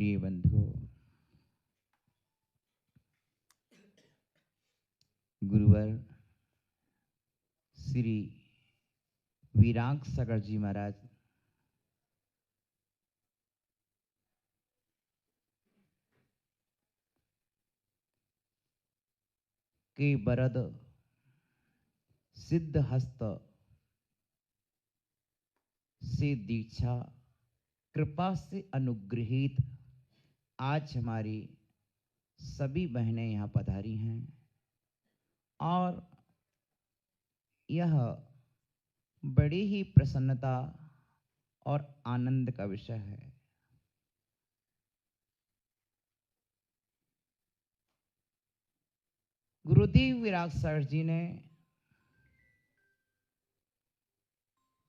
प्रिय बंधुओं, गुरुवर श्री वीरांग सागर जी महाराज के वरद सिद्ध हस्त से दीक्षा कृपा से अनुग्रहित आज हमारी सभी बहनें यहाँ पधारी हैं और यह बड़ी ही प्रसन्नता और आनंद का विषय है। गुरुदेव वीराग सर जी ने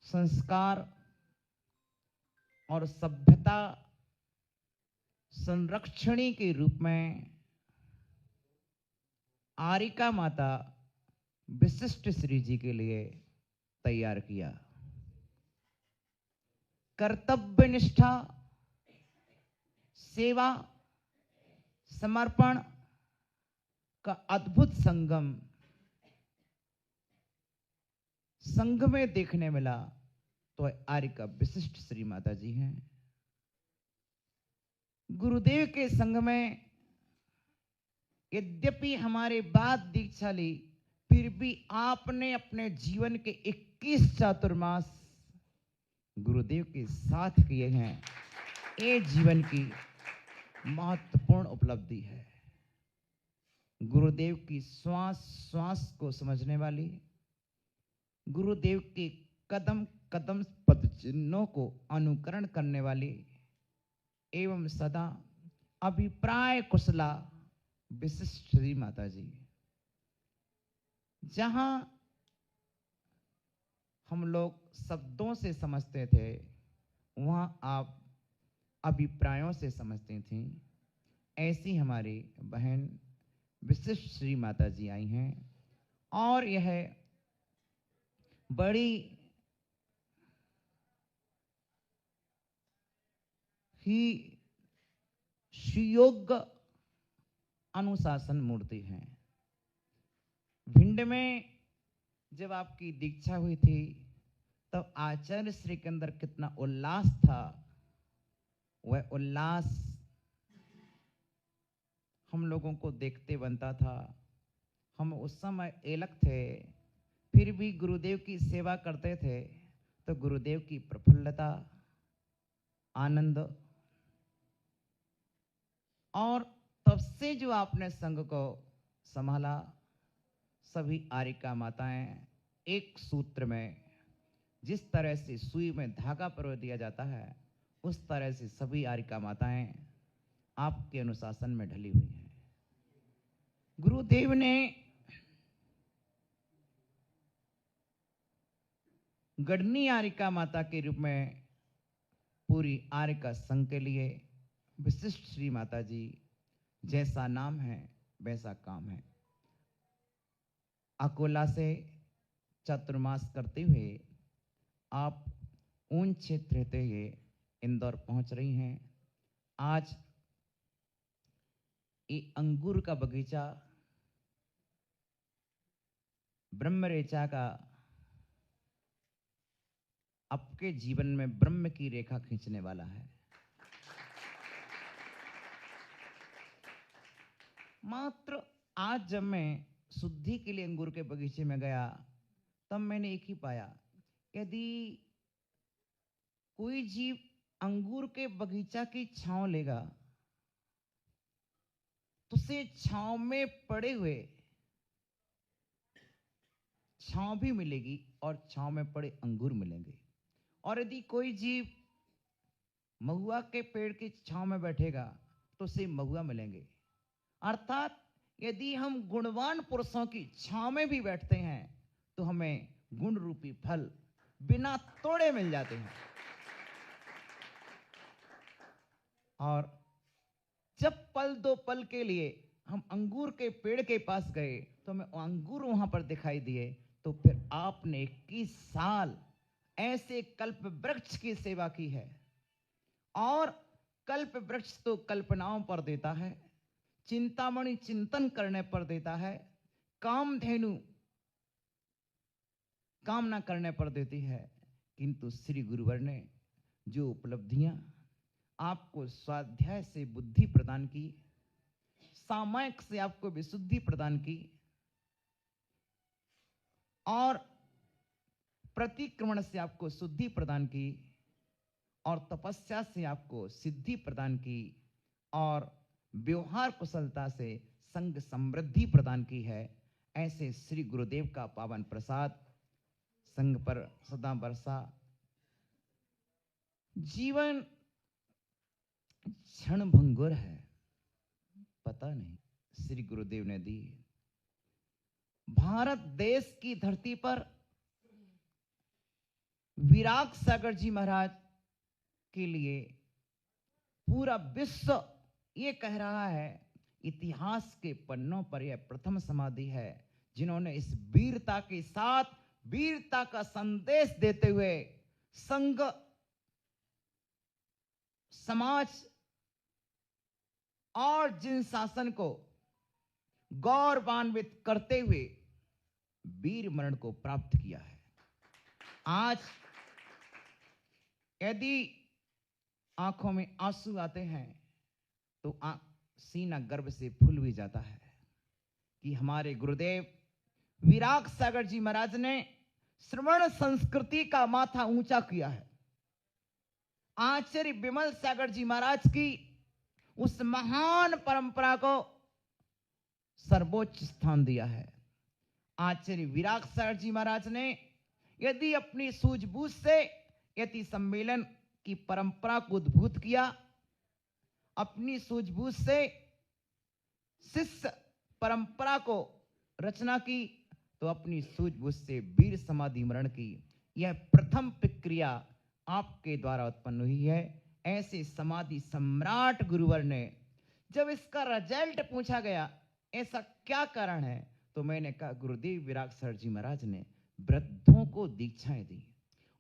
संस्कार और सभ्यता संरक्षणी के रूप में आरिका माता विशिष्ट श्री जी के लिए तैयार किया। कर्तव्य निष्ठा, सेवा, समर्पण का अद्भुत संगम संघ में देखने मिला तो आरिका विशिष्ट श्री माता जी हैं। गुरुदेव के संग में यद्यपि हमारे बाद दीक्षा ली, फिर भी आपने अपने जीवन के 21 चातुर्मास गुरुदेव के साथ किए हैं। ये जीवन की महत्वपूर्ण उपलब्धि है। गुरुदेव की श्वास श्वास को समझने वाली, गुरुदेव के कदम कदम पद चिन्हों को अनुकरण करने वाली एवं सदा अभिप्राय कुशला विशिष्ट श्री माता जी, जहां हम लोग शब्दों से समझते थे वहां आप अभिप्रायों से समझती थी। ऐसी हमारी बहन विशिष्ट श्री माता जी आई हैं और यह बड़ी ही सुयोग्य अनुशासन मूर्ति है। भिंड में जब आपकी दीक्षा हुई थी तब आचार्य श्री के अंदर कितना उल्लास था। वह उल्लास हम लोगों को देखते बनता था। हम उस समय एलक थे, फिर भी गुरुदेव की सेवा करते थे तो गुरुदेव की प्रफुल्लता, आनंद और तब से जो आपने संघ को संभाला, सभी आरिका माताएं एक सूत्र में, जिस तरह से सुई में धागा परो दिया जाता है उस तरह से सभी आरिका माताएं आपके अनुशासन में ढली हुई हैं। गुरुदेव ने गढ़नी आरिका माता के रूप में पूरी आरिका संघ के लिए विशिष्ट श्री माता जी, जैसा नाम है वैसा काम है। अकोला से चातुर्मास करते हुए आप ऊन क्षेत्र रहते हुए इंदौर पहुंच रही हैं। आज ये अंगूर का बगीचा ब्रह्मरेचा का आपके जीवन में ब्रह्म की रेखा खींचने वाला है। मात्र आज जब मैं शुद्धि के लिए अंगूर के बगीचे में गया तब मैंने एक ही पाया, यदि कोई जीव अंगूर के बगीचा की छांव लेगा तो उसे छांव में पड़े हुए छांव भी मिलेगी और छांव में पड़े अंगूर मिलेंगे। और यदि कोई जीव महुआ के पेड़ की छांव में बैठेगा तो उसे महुआ मिलेंगे। अर्थात यदि हम गुणवान पुरुषों की छांव में भी बैठते हैं तो हमें गुण रूपी फल बिना तोड़े मिल जाते हैं। और जब पल दो पल के लिए हम अंगूर के पेड़ के पास गए तो हमें अंगूर वहां पर दिखाई दिए, तो फिर आपने 21 साल ऐसे कल्प वृक्ष की सेवा की है। और कल्प वृक्ष तो कल्पनाओं पर देता है, चिंतामणि चिंतन करने पर देता है, कामधेनु कामना करने पर देती है। किंतु श्री गुरुवर ने जो उपलब्धियां आपको स्वाध्याय से बुद्धि प्रदान की, सामायिक से आपको विशुद्धि प्रदान की और प्रतिक्रमण से आपको शुद्धि प्रदान की और तपस्या से आपको सिद्धि प्रदान की और व्यवहार कुशलता से संग समृद्धि प्रदान की है, ऐसे श्री गुरुदेव का पावन प्रसाद संग पर सदा बरसा। जीवन क्षण भंगुर है, पता नहीं श्री गुरुदेव ने दी। भारत देश की धरती पर विराग सागर जी महाराज के लिए पूरा विश्व ये कह रहा है, इतिहास के पन्नों पर यह प्रथम समाधि है जिन्होंने इस वीरता के साथ वीरता का संदेश देते हुए संघ समाज और जिन शासन को गौरवान्वित करते हुए वीर मरण को प्राप्त किया है। आज यदि आंखों में आंसू आते हैं तो सीना गर्व से फूल भी जाता है कि हमारे गुरुदेव विराग सागर जी महाराज ने श्रवण संस्कृति का माथा ऊंचा किया है। आचार्य विमल सागर जी महाराज की उस महान परंपरा को सर्वोच्च स्थान दिया है। आचार्य विराग सागर जी महाराज ने यदि अपनी सूझबूझ से यदि सम्मेलन की परंपरा को उद्भूत किया, अपनी सूझबूझ से शिष्य परंपरा को रचना की, तो अपनी सूझबूझ से वीर समाधि मरण की यह प्रथम प्रक्रिया आपके द्वारा उत्पन्न हुई है। ऐसे समाधि सम्राट गुरुवर ने जब इसका रिजल्ट पूछा गया ऐसा क्या कारण है, तो मैंने कहा गुरुदेव विराग सर जी महाराज ने वृद्धों को दीक्षाएं दी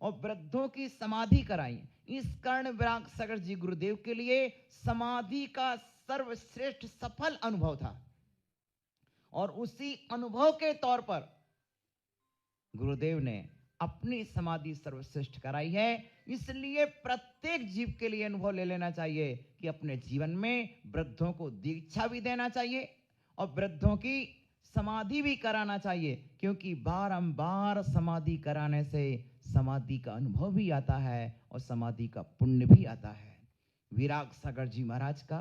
और वृद्धों की समाधि कराई। इस कारण विराग सागर जी गुरुदेव के लिए समाधि का सर्वश्रेष्ठ सफल अनुभव था और उसी अनुभव के तौर पर गुरुदेव ने अपनी समाधि सर्वश्रेष्ठ कराई है। इसलिए प्रत्येक जीव के लिए अनुभव ले लेना चाहिए कि अपने जीवन में वृद्धों को दीक्षा भी देना चाहिए और वृद्धों की समाधि भी कराना चाहिए, क्योंकि बारंबार समाधि कराने से समाधि का अनुभव भी आता है और समाधि का पुण्य भी आता है। विराग सागर जी महाराज का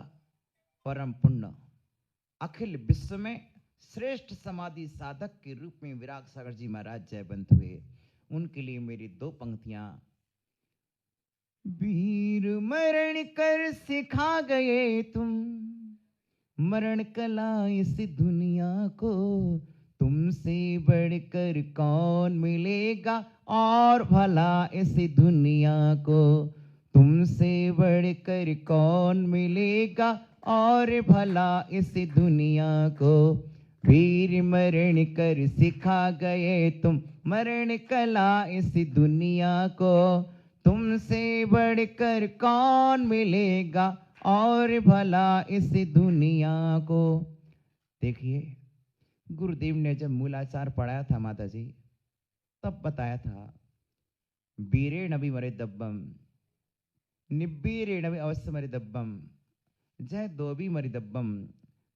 परम पुण्य अखिल विश्व में श्रेष्ठ समाधि साधक के रूप में विराग सागर जी महाराज जयवंत हुए। उनके लिए मेरी दो पंक्तियां। वीर मरण कर सिखा गए तुम, मरण कला इस दुनिया को, तुमसे बढ़कर कौन मिलेगा और भला इस दुनिया को, तुमसे बढ़कर कौन मिलेगा और भला इस दुनिया को। वीर मरण कर सिखा गए तुम, मरण कला इस दुनिया को, तुमसे बढ़कर कौन मिलेगा और भला इस दुनिया को। देखिए, गुरुदेव ने जब मूलाचार पढ़ाया था माता जी, तब बताया था वीरे नबी मरे दब्बम, निब्बीरे नबी अवश्य मरे दब्बम, जय दोबी मरि दब्बम,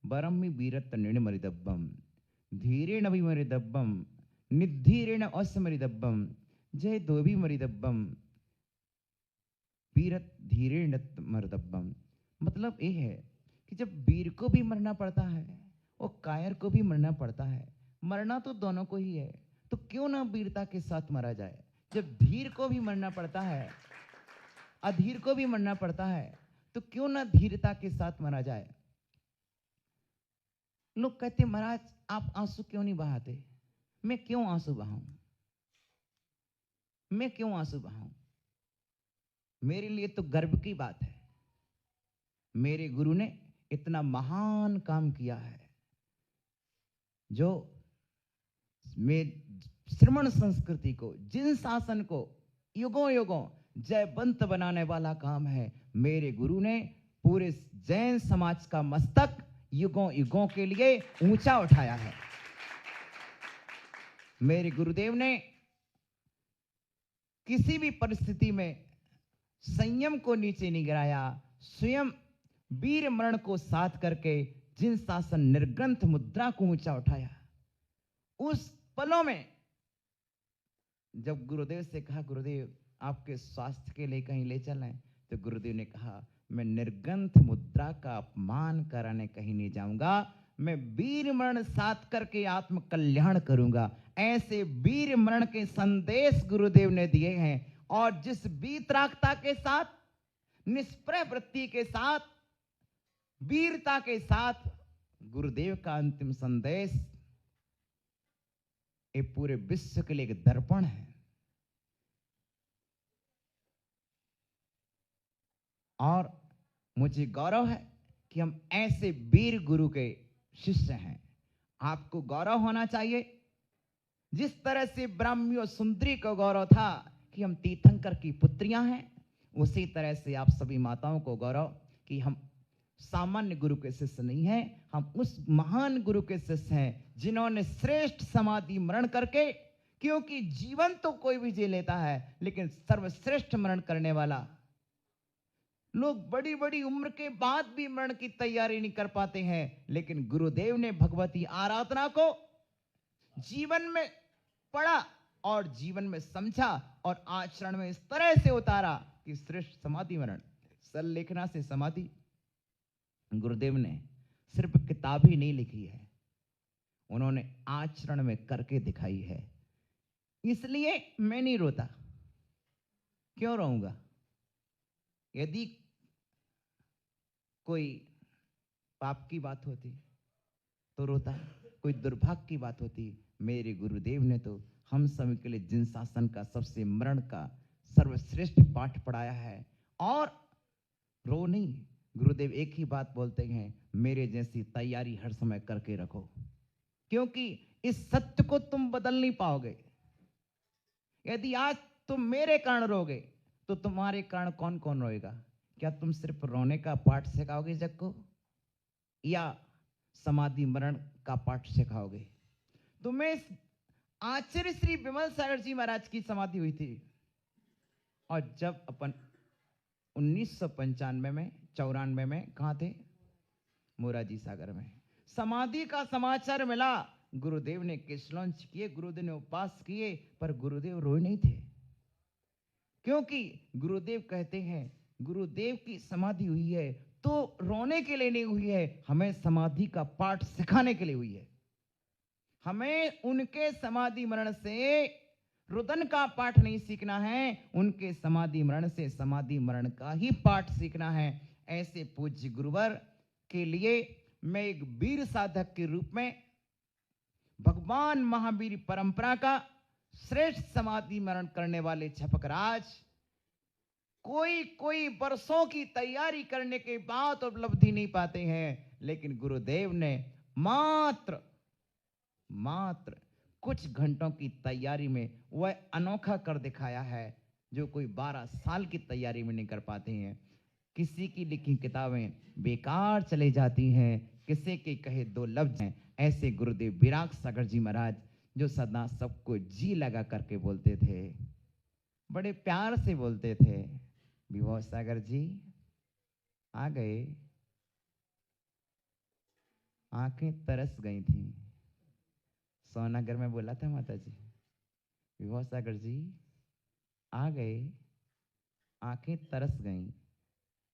बरम्मी वीरत निर्ण मरि दब्बम, धीरे नबी मरि दब्बम, निधीरे न अवश्य मरि दब्बम, जय दोबी मरि दब्बम, वीरत धीरे न मर दब्बम। मतलब ये है कि जब वीर को भी मरना पड़ता है और कायर को भी मरना पड़ता है, मरना तो दोनों को ही है, तो क्यों ना वीरता के साथ मरा जाए। जब धीर को भी मरना पड़ता है, अधीर को भी मरना पड़ता है, तो क्यों ना धीरता के साथ मरा जाए। लोग कहते महाराज आप आंसू क्यों नहीं बहाते। मैं क्यों आंसू बहाऊं, मैं क्यों आंसू बहाऊं। मेरे लिए तो गर्व की बात है, मेरे गुरु ने इतना महान काम किया है, जो श्रमण संस्कृति को, जिन शासन को युगों युगों जयवंत बनाने वाला काम है, मेरे गुरु ने पूरे जैन समाज का मस्तक युगों युगों के लिए ऊंचा उठाया है। मेरे गुरुदेव ने किसी भी परिस्थिति में संयम को नीचे नहीं गिराया, स्वयं वीर मरण को साथ करके जिन शासन निर्ग्रंथ मुद्रा को ऊंचा उठाया। उस पलों में जब गुरुदेव से कहा, गुरुदेव आपके स्वास्थ्य के लिए कहीं ले चलें, तो गुरुदेव ने कहा, मैं निर्ग्रंथ मुद्रा का अपमान कराने कहीं नहीं जाऊंगा, मैं वीर मरण साथ करके आत्म कल्याण करूंगा। ऐसे वीर मरण के संदेश गुरुदेव ने दिए हैं। और जिस वीतरागता के साथ, निष्प्रह वृत्ति के साथ, वीरता के साथ गुरुदेव का अंतिम संदेश ये पूरे विश्व के लिए एक दर्पण है। और मुझे गौरव है कि हम ऐसे वीर गुरु के शिष्य हैं। आपको गौरव होना चाहिए, जिस तरह से ब्राह्मी और सुंदरी को गौरव था कि हम तीर्थंकर की पुत्रियां हैं, उसी तरह से आप सभी माताओं को गौरव कि हम सामान्य गुरु के शिष्य नहीं हैं, हम उस महान गुरु के शिष्य हैं जिन्होंने श्रेष्ठ समाधि मरण करके, क्योंकि जीवन तो कोई भी जी लेता है, लेकिन सर्वश्रेष्ठ मरण करने वाला, लोग बड़ी बड़ी उम्र के बाद भी मरण की तैयारी नहीं कर पाते हैं, लेकिन गुरुदेव ने भगवती आराधना को जीवन में पढ़ा और जीवन में समझा और आचरण में इस तरह से उतारा कि श्रेष्ठ समाधि मरण। सल्लेखना से समाधि गुरुदेव ने सिर्फ किताब ही नहीं लिखी है, उन्होंने आचरण में करके दिखाई है। इसलिए मैं नहीं रोता। क्यों रोऊंगा? यदि कोई पाप की बात होती तो रोता, कोई दुर्भाग्य की बात होती। मेरे गुरुदेव ने तो हम सभी के लिए जिन शासन का सबसे मरण का सर्वश्रेष्ठ पाठ पढ़ाया है। और रो नहीं, गुरुदेव एक ही बात बोलते हैं, मेरे जैसी तैयारी हर समय करके रखो, क्योंकि इस सत्य को तुम बदल नहीं पाओगे। यदि आज तुम मेरे कारण रोगे तो तुम्हारे कारण कौन कौन रोएगा? क्या तुम सिर्फ रोने का पाठ सिखाओगे जग को, या समाधि मरण का पाठ सिखाओगे? तुम्हें आचार्य श्री विमल सागर जी महाराज की समाधि हुई थी, और जब अपन 1995 में 94 में कहां थे? मोराजी सागर में समाधि का समाचार मिला। गुरुदेव ने किसलॉन्च किए, गुरुदेव ने उपवास किए, पर गुरुदेव रोए नहीं थे, क्योंकि गुरुदेव कहते हैं गुरुदेव की समाधि हुई है तो रोने के लिए नहीं हुई है, हमें समाधि का पाठ सिखाने के लिए हुई है। हमें उनके समाधि मरण से रुदन का पाठ नहीं सीखना है, उनके समाधि मरण से समाधि मरण का ही पाठ सीखना है। ऐसे पूज्य गुरुवर के लिए मैं एक वीर साधक के रूप में भगवान महावीर परंपरा का श्रेष्ठ समाधि मरण करने वाले छपकराज, कोई वर्षों की तैयारी करने के बाद उपलब्धि नहीं पाते हैं, लेकिन गुरुदेव ने मात्र कुछ घंटों की तैयारी में वह अनोखा कर दिखाया है जो कोई 12 साल की तैयारी में नहीं कर पाते हैं। किसी की लिखी किताबें बेकार चले जाती हैं, किसी के कहे दो लफ्ज हैं। ऐसे गुरुदेव विराग सागर जी महाराज जो सदा सबको जी लगा करके बोलते थे, बड़े प्यार से बोलते थे, विभो सागर जी आ गए। आंखें तरस गई थी। सोनागर में बोला था माता जी, विभो सागर जी आ गए, आंखें तरस गईं।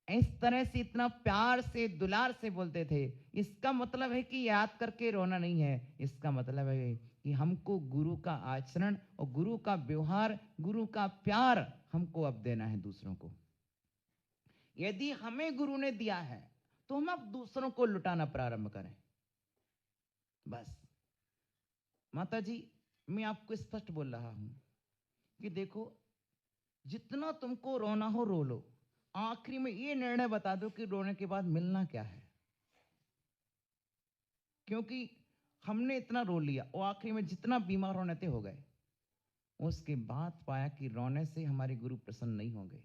इस तरह से इतना प्यार से दुलार से बोलते थे। इसका मतलब है कि याद करके रोना नहीं है, इसका मतलब है कि हमको गुरु का आचरण और गुरु का व्यवहार, गुरु का प्यार हमको अब देना है दूसरों को। यदि हमें गुरु ने दिया है तो हम अब दूसरों को लुटाना प्रारंभ करें। बस माता जी, मैं आपको स्पष्ट बोल रहा हूं कि देखो, जितना तुमको रोना हो रो लो, आखिरी में ये निर्णय बता दो कि रोने के बाद मिलना क्या है। क्योंकि हमने इतना रो लिया और आखिरी में जितना बीमार होने थे हो गए, उसके बाद पाया कि रोने से हमारे गुरु प्रसन्न नहीं होंगे।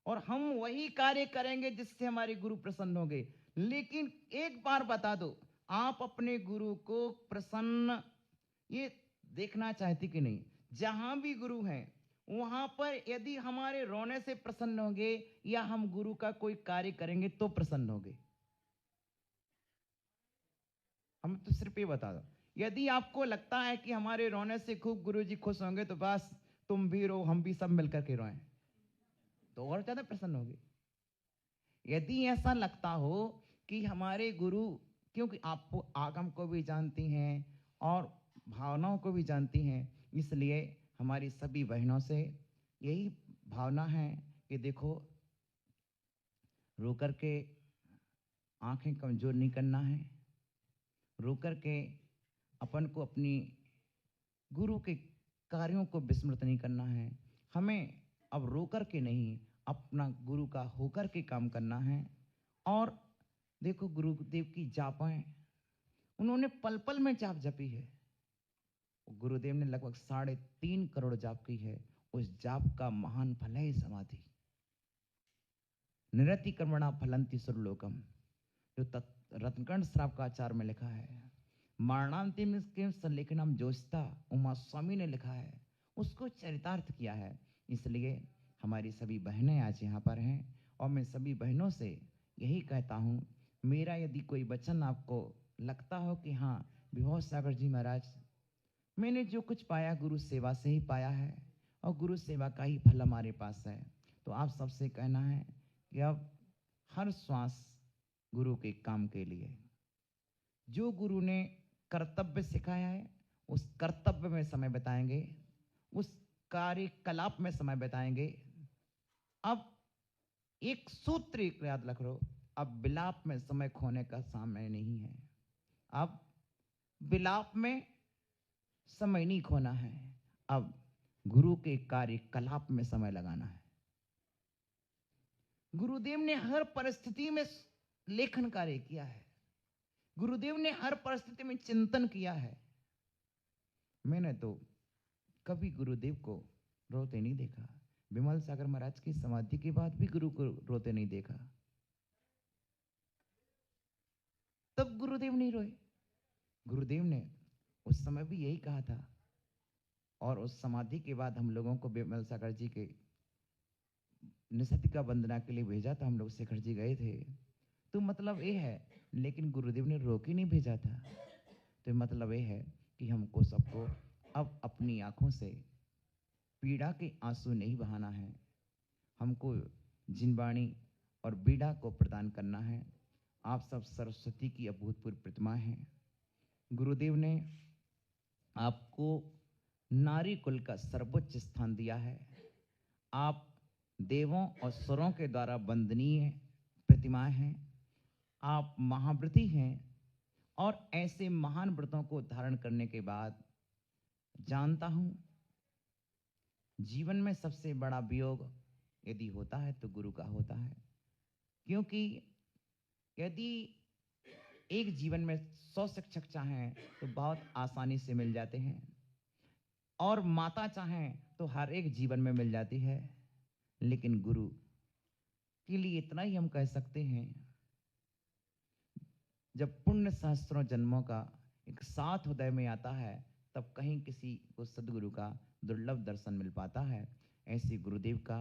और हम वही कार्य करेंगे जिससे हमारे गुरु प्रसन्न होंगे। लेकिन एक बार बता दो, आप अपने गुरु को प्रसन्न ये देखना चाहते कि नहीं? जहां भी गुरु हैं वहां पर यदि हमारे रोने से प्रसन्न होंगे या हम गुरु का कोई कार्य करेंगे तो प्रसन्न होंगे। हम तो सिर्फ ये बता दो, यदि आपको लगता है कि हमारे रोने से खूब गुरु जी खुश होंगे तो बस तुम भी रो, हम भी सब मिलकर के रोएं, तो और ज्यादा प्रसन्न होंगे। यदि ऐसा लगता हो कि हमारे गुरु, क्योंकि आप आगम को भी जानती हैं और भावनाओं को भी जानती हैं, इसलिए हमारी सभी बहनों से यही भावना है कि देखो, रो करके आंखें कमजोर नहीं करना है, रो करके अपन को अपनी गुरु के कार्यों को विस्मृत नहीं करना है। हमें अब रो करके नहीं, अपना गुरु का होकर के काम करना है। और देखो, गुरुदेव की जापें, उन्होंने पल पल में जाप जपी है। गुरुदेव ने लगभग 3.5 करोड़ जाप की है। उस जाप का महान फल है समाधि। निरति कर्मणा फलंति सुरलोकम, जो रत्नकंठ श्रावकाचार में लिखा है। मरणांतिम के संलेखनम जोस्ता उमा स्वामी ने लिखा है, उसको चरितार्थ किया है। इसलिए हमारी सभी बहनें आज यहाँ पर हैं और मैं सभी बहनों से यही कहता हूँ, मेरा यदि कोई वचन आपको लगता हो कि हाँ विभव सागर जी महाराज, मैंने जो कुछ पाया गुरु सेवा से ही पाया है और गुरु सेवा का ही फल हमारे पास है, तो आप सबसे कहना है कि अब हर श्वास गुरु के काम के लिए, जो गुरु ने कर्तव्य सिखाया है उस कर्तव्य में समय बिताएंगे, उस कार्यकलाप में समय बिताएंगे। अब एक सूत्र एक याद रख लो, अब विलाप में समय खोने का समय नहीं है। अब विलाप में समय नहीं खोना है, अब गुरु के कार्यकलाप में समय लगाना है। गुरुदेव ने हर परिस्थिति में लेखन कार्य किया है, गुरुदेव ने हर परिस्थिति में चिंतन किया है। मैंने तो कभी गुरुदेव को रोते नहीं देखा। विमल सागर महाराज की समाधि के बाद भी गुरु को रोते नहीं देखा। तब गुरुदेव नहीं रोए। गुरुदेव ने उस समय भी यही कहा था। और उस समाधि के बाद हम लोगों को विमल सागर जी के निसतिका वंदना के लिए भेजा था, हम लोग शेखर जी गए थे। तो मतलब ये है, लेकिन गुरुदेव ने रोक ही नहीं भेजा था। तो मतलब ये है कि हमको सबको अब अपनी आंखों से पीड़ा के आंसू नहीं बहाना है, हमको जिनवाणी और बीड़ा को प्रदान करना है। आप सब सरस्वती की अभूतपूर्व प्रतिमा हैं। गुरुदेव ने आपको नारी कुल का सर्वोच्च स्थान दिया है। आप देवों और सुरों के द्वारा वंदनीय प्रतिमाएं हैं। आप महाव्रती हैं और ऐसे महान व्रतों को धारण करने के बाद जानता हूं, जीवन में सबसे बड़ा वियोग यदि होता है तो गुरु का होता है। क्योंकि यदि एक जीवन में 100 शिक्षक चाहें तो बहुत आसानी से मिल जाते हैं, और माता चाहें तो हर एक जीवन में मिल जाती है, लेकिन गुरु के लिए इतना ही हम कह सकते हैं, जब पुण्य सहस्त्रों जन्मों का एक साथ हृदय में आता है तब कहीं किसी को सदगुरु का दुर्लभ दर्शन मिल पाता है। ऐसे गुरुदेव का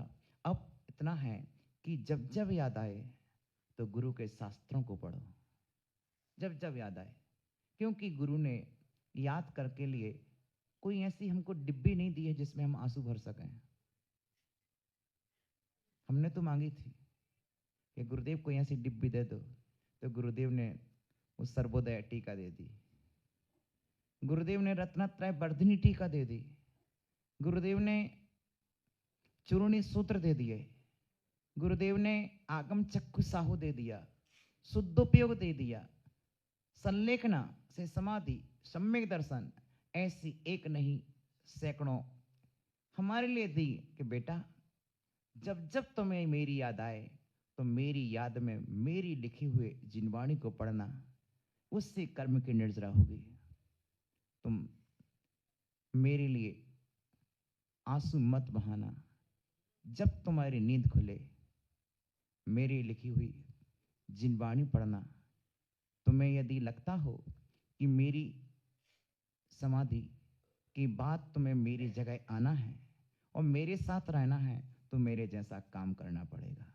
अब इतना है कि जब जब याद आए तो गुरु के शास्त्रों को पढ़ो, जब जब याद आए। क्योंकि गुरु ने याद करके लिए कोई ऐसी हमको डिब्बी नहीं दी है जिसमें हम आंसू भर सकें। हमने तो मांगी थी कि गुरुदेव कोई ऐसी डिब्बी दे दो, तो गुरुदेव ने उस सर्वोदय टीका दे दी, गुरुदेव ने रत्नत्रय वर्धिनी टीका दे दी, गुरुदेव ने चूर्णी सूत्र दे दिए, गुरुदेव ने आगम चक्षु साहू दे दिया, शुद्धोपयोग दे दिया, संलेखना से समाधि, सम्यक दर्शन, ऐसी एक नहीं सैकड़ों हमारे लिए दी कि बेटा जब जब तुम्हें मेरी याद आए तो मेरी याद में मेरी लिखी हुए जिनवाणी को पढ़ना, उससे कर्म की निर्जरा होगी। तुम मेरे लिए आंसू मत बहाना। जब तुम्हारी नींद खुले मेरी लिखी हुई जिनवाणी पढ़ना। तुम्हें यदि लगता हो कि मेरी समाधि की बात तुम्हें मेरी जगह आना है और मेरे साथ रहना है, तो मेरे जैसा काम करना पड़ेगा।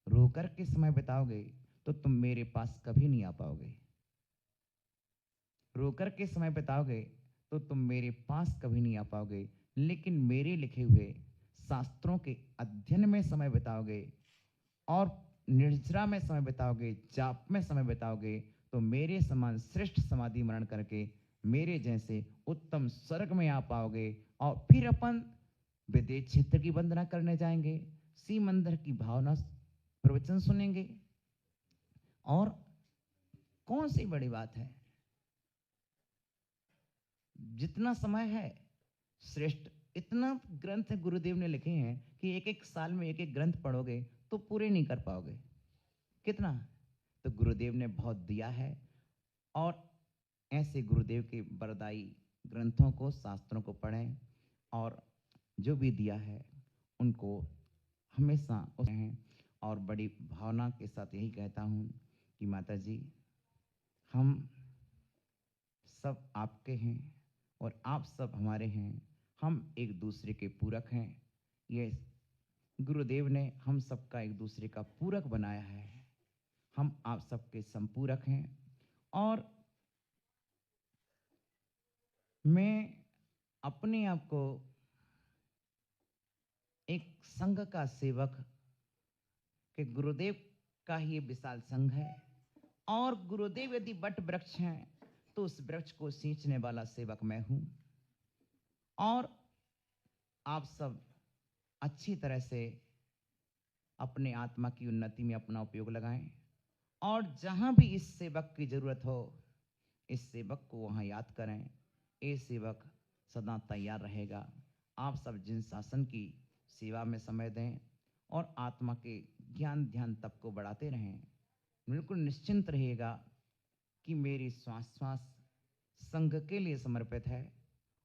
रोकर के समय बिताओगे तो तुम मेरे पास कभी नहीं आ पाओगे। रोकर के समय बिताओगे तो तुम मेरे पास कभी नहीं आ पाओगे। लेकिन मेरे लिखे हुए शास्त्रों के अध्ययन में समय बिताओगे और निर्जरा में समय बिताओगे, जाप में समय बिताओगे, तो मेरे समान श्रेष्ठ समाधि मरण करके मेरे जैसे उत्तम स्वर्ग में आ पाओगे। और फिर अपन विदेश क्षेत्र की वंदना करने जाएंगे, शिव मंदिर की भावना प्रवचन सुनेंगे। और कौन सी बड़ी बात है, जितना समय है श्रेष्ठ। इतना ग्रंथ गुरुदेव ने लिखे हैं कि एक एक साल में एक एक ग्रंथ पढ़ोगे तो पूरे नहीं कर पाओगे। कितना तो गुरुदेव ने बहुत दिया है। और ऐसे गुरुदेव के वरदायी ग्रंथों को, शास्त्रों को पढ़ें और जो भी दिया है उनको हमेशा हैं। और बड़ी भावना के साथ यही कहता हूँ कि माता जी, हम सब आपके हैं और आप सब हमारे हैं। हम एक दूसरे के पूरक हैं। ये गुरुदेव ने हम सबका एक दूसरे का पूरक बनाया है। हम आप सबके संपूरक हैं। और मैं अपने आप को एक संघ का सेवक, कि गुरुदेव का ही विशाल संघ है और गुरुदेव यदि वट वृक्ष हैं तो उस वृक्ष को सींचने वाला सेवक मैं हूं। और आप सब अच्छी तरह से अपने आत्मा की उन्नति में अपना उपयोग लगाएं और जहां भी इस सेवक की जरूरत हो, इस सेवक को वहां याद करें। ये सेवक सदा तैयार रहेगा। आप सब जिन शासन की सेवा में समय दें और आत्मा के ज्ञान ध्यान तप को बढ़ाते रहें। बिल्कुल निश्चिंत रहिएगा कि मेरी श्वास श्वास संघ के लिए समर्पित है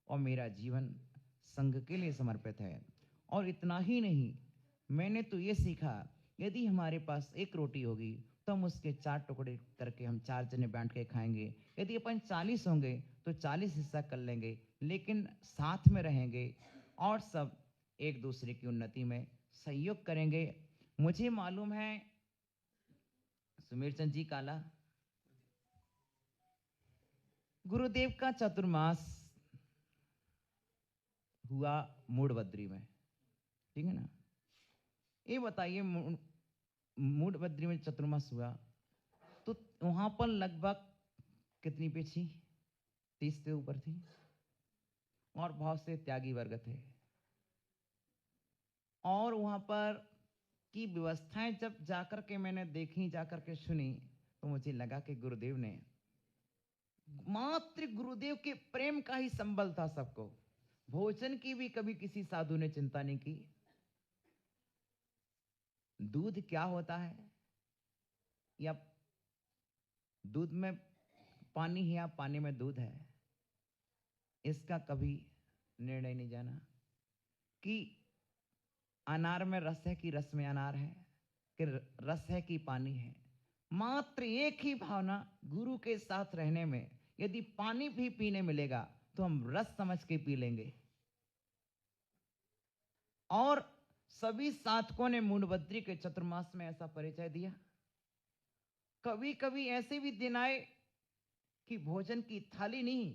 और मेरा जीवन संघ के लिए समर्पित है। और इतना ही नहीं, मैंने तो ये सीखा, यदि हमारे पास एक रोटी होगी तो हम उसके 4 टुकड़े करके हम 4 जने बैठ के खाएंगे। यदि अपन 40 होंगे तो 40 हिस्सा कर लेंगे, लेकिन साथ में रहेंगे और सब एक दूसरे की उन्नति में सहयोग करेंगे। मुझे मालूम है सुमेर चंद जी काला, गुरुदेव का चतुर्मास हुआ मूढ़बद्री में, ठीक है ना। ये बताइए, मूढ़बद्री में चतुर्मास हुआ तो वहां पर लगभग कितनी पीछी 30 से ऊपर थी और बहुत से त्यागी वर्ग थे। और वहां पर की व्यवस्थाएं जब जाकर के मैंने देखी, जाकर के सुनी, तो मुझे लगा कि गुरुदेव ने मात्र गुरुदेव के प्रेम का ही संबल था सबको। भोजन की भी कभी किसी साधु ने चिंता नहीं की। दूध क्या होता है या दूध में पानी है या पानी में दूध है, इसका कभी निर्णय नहीं जाना। कि अनार में रस है कि रस में अनार है, कि रस है कि पानी है। मात्र एक ही भावना, गुरु के साथ रहने में यदि पानी भी पीने मिलेगा तो हम रस समझ के पी लेंगे। और सभी साधकों ने मूढ़बद्री के चतुर्मास में ऐसा परिचय दिया। कभी कभी ऐसे भी दिन आए कि भोजन की थाली नहीं,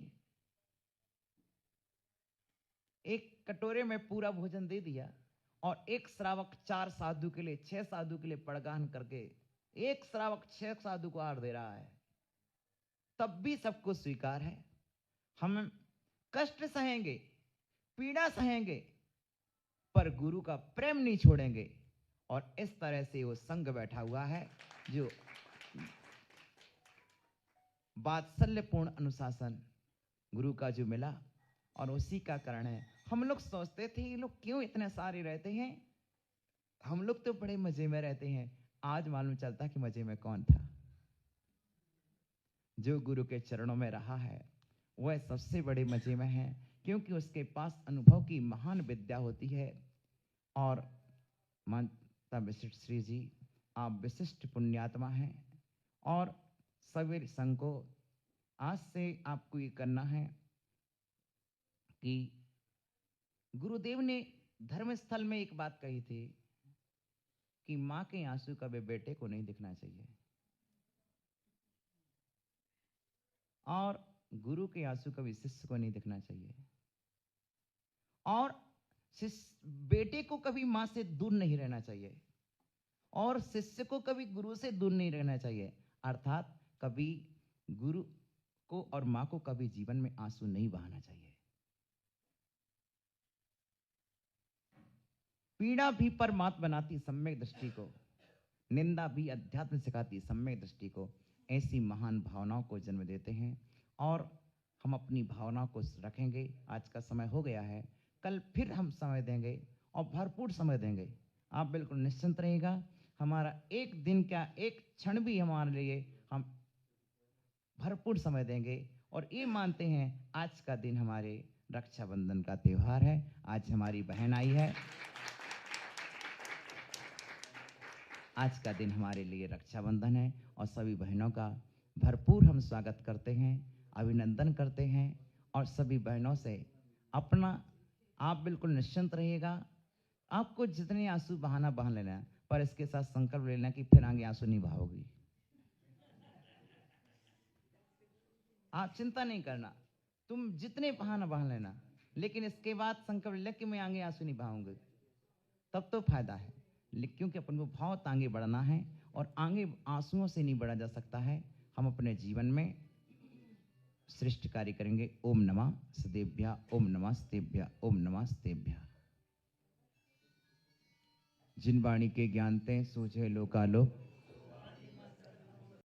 एक कटोरे में पूरा भोजन दे दिया और एक श्रावक 4 साधु के लिए, 6 साधु के लिए पड़गान करके एक श्रावक 6 साधु को आहार दे रहा है, तब भी सबको स्वीकार है। हम कष्ट सहेंगे, पीड़ा सहेंगे, पर गुरु का प्रेम नहीं छोड़ेंगे। और इस तरह से वो संघ बैठा हुआ है जो वात्सल्यपूर्ण अनुशासन गुरु का जो मिला, और उसी का कारण है। हम लोग सोचते थे ये लोग क्यों इतने सारे रहते हैं, हम लोग तो बड़े मजे में रहते हैं। आज मालूम चलता कि मजे में कौन था। जो गुरु के चरणों में रहा है वह सबसे बड़े मजे में है, क्योंकि उसके पास अनुभव की महान विद्या होती है। और माता विशिष्ट श्री जी आप विशिष्ट पुण्यात्मा हैं और सवेर संग को आज से आपको ये करना है कि गुरुदेव ने धर्मस्थल में एक बात कही थी कि माँ के आंसू कभी बेटे को नहीं दिखना चाहिए और गुरु के आंसू कभी शिष्य को नहीं दिखना चाहिए और बेटे को कभी माँ से दूर नहीं रहना चाहिए और शिष्य को कभी गुरु से दूर नहीं रहना चाहिए। अर्थात कभी गुरु को और माँ को कभी जीवन में आंसू नहीं बहाना चाहिए। पीड़ा भी परमात्मा बनाती सम्यक दृष्टि को, निंदा भी अध्यात्म सिखाती सम्यक दृष्टि को। ऐसी महान भावनाओं को जन्म देते हैं और हम अपनी भावनाओं को रखेंगे। आज का समय हो गया है, कल फिर हम समय देंगे और भरपूर समय देंगे। आप बिल्कुल निश्चिंत रहिएगा। हमारा एक दिन क्या, एक क्षण भी हमारे लिए हम भरपूर समय देंगे और ये मानते हैं आज का दिन हमारे रक्षाबंधन का त्योहार है। आज हमारी बहन आई है, आज का दिन हमारे लिए रक्षाबंधन है और सभी बहनों का भरपूर हम स्वागत करते हैं, अभिनंदन करते हैं और सभी बहनों से अपना आप बिल्कुल निश्चिंत रहिएगा। आपको जितने आंसू बहाना बहा लेना, पर इसके साथ संकल्प लेना कि फिर आगे आंसू नहीं बहाओगी। आप चिंता नहीं करना, तुम जितने बहाना बहा लेना, लेकिन इसके बाद संकल्प ले कि मैं आगे आंसू नहीं बहाऊंगी, तब तो फायदा है। क्योंकि अपन को भाव आगे बढ़ना है और आगे आंसुओं से नहीं बढ़ा जा सकता है। हम अपने जीवन में श्रेष्ठ कार्य करेंगे। ओम नमः सदेभ्या, ओम नमः सदेभ्या, ओम नमः सदेभ्या। जिन वाणी के ज्ञानते सूझे लोकालोक,